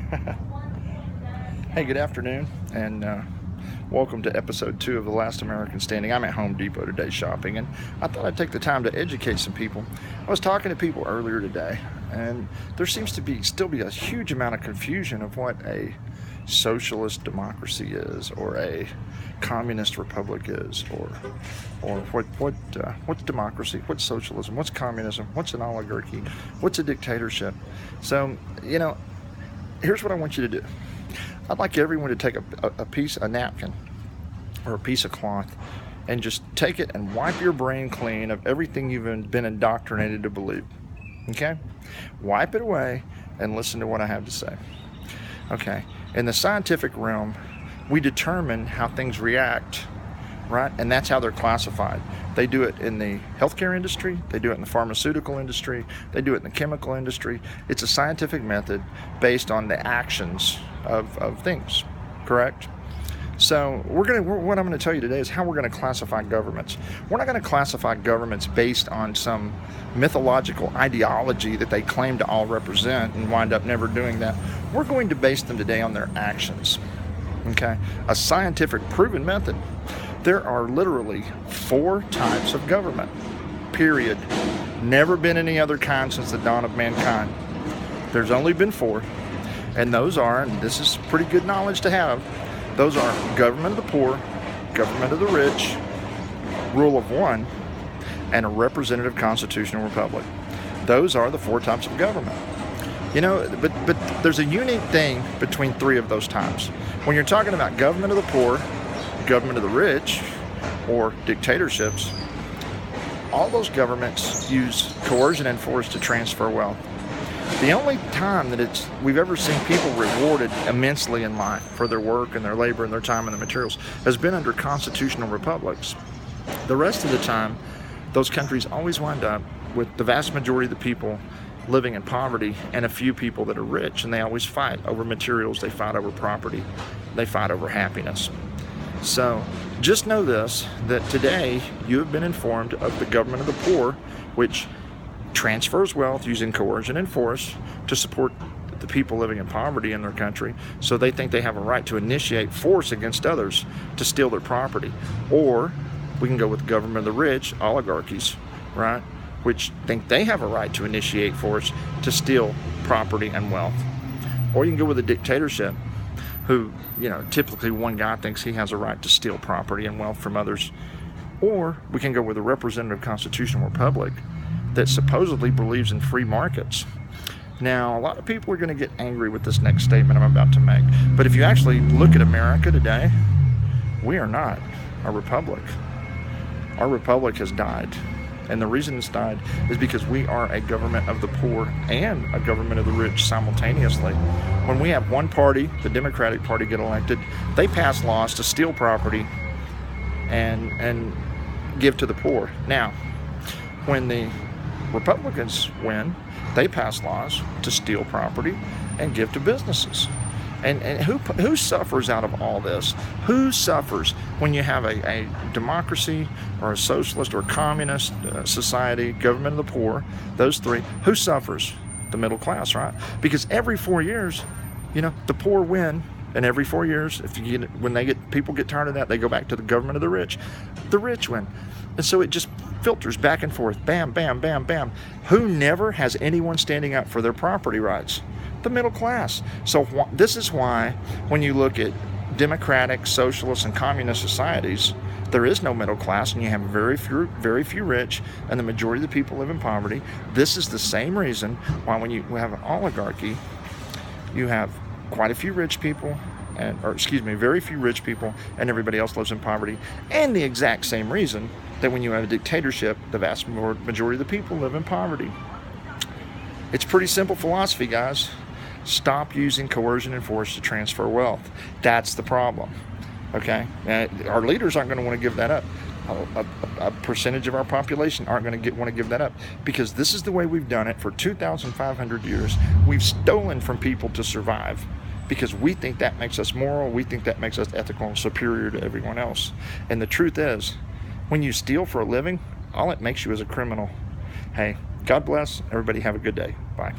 Hey, good afternoon, and welcome to episode 2 of The Last American Standing. I'm at Home Depot today shopping, and I thought I'd take the time to educate some people. I was talking to people earlier today, and there seems to still be a huge amount of confusion of what a socialist democracy is, or a communist republic is, or what's democracy, what's socialism, what's communism, what's an oligarchy, what's a dictatorship. So, here's what I want you to do. I'd like everyone to take a napkin or a piece of cloth and just take it and wipe your brain clean of everything you've been indoctrinated to believe. Okay? Wipe it away and listen to what I have to say. Okay? In the scientific realm, we determine how things react, right? And that's how they're classified. They do it in the healthcare industry, they do it in the pharmaceutical industry, they do it in the chemical industry. It's a scientific method based on the actions of things, correct? So what I'm going to tell you today is how we're going to classify governments. We're not going to classify governments based on some mythological ideology that they claim to all represent and wind up never doing that. We're going to base them today on their actions, okay? A scientific proven method. There are literally 4 types of government, period. Never been any other kind since the dawn of mankind. There's only been 4. And those are, and this is pretty good knowledge to have, those are government of the poor, government of the rich, rule of one, and a representative constitutional republic. Those are the 4 types of government. But there's a unique thing between 3 of those types. When you're talking about government of the poor, government of the rich, or dictatorships, all those governments use coercion and force to transfer wealth. The only time that we've ever seen people rewarded immensely in life for their work and their labor and their time and their materials has been under constitutional republics. The rest of the time, those countries always wind up with the vast majority of the people living in poverty and a few people that are rich, and they always fight over materials, they fight over property, they fight over happiness. So just know this, that today you have been informed of the government of the poor, which transfers wealth using coercion and force to support the people living in poverty in their country, so they think they have a right to initiate force against others to steal their property. Or we can go with the government of the rich, oligarchies, right, which think they have a right to initiate force to steal property and wealth. Or you can go with a dictatorship, who, typically one guy thinks he has a right to steal property and wealth from others. Or we can go with a representative constitutional republic that supposedly believes in free markets. Now, a lot of people are going to get angry with this next statement I'm about to make, but if you actually look at America today, we are not a republic. Our republic has died. And the reason it's died is because we are a government of the poor and a government of the rich simultaneously. When we have one party, the Democratic Party, get elected, they pass laws to steal property and give to the poor. Now, when the Republicans win, they pass laws to steal property and give to businesses. And who suffers out of all this? Who suffers when you have a democracy or a socialist or communist society, government of the poor, those 3? Who suffers? The middle class, right? Because every 4 years, the poor win, and every 4 years, when people get tired of that, they go back to the government of the rich. The rich win, and so it just filters back and forth. Bam, bam, bam, bam. Who never has anyone standing up for their property rights? The middle class. So this is why when you look at democratic, socialist, and communist societies, there is no middle class, and you have very few rich, and the majority of the people live in poverty. This is the same reason why when you have an oligarchy, you have quite a few rich people, very few rich people, and everybody else lives in poverty. And the exact same reason that when you have a dictatorship, the vast majority of the people live in poverty. It's pretty simple philosophy, guys. Stop using coercion and force to transfer wealth. That's the problem, okay? Our leaders aren't going to want to give that up. A percentage of our population aren't going to want to give that up, because this is the way we've done it for 2,500 years. We've stolen from people to survive because we think that makes us moral, we think that makes us ethical and superior to everyone else. And the truth is, when you steal for a living, all it makes you is a criminal. Hey, God bless. Everybody have a good day. Bye.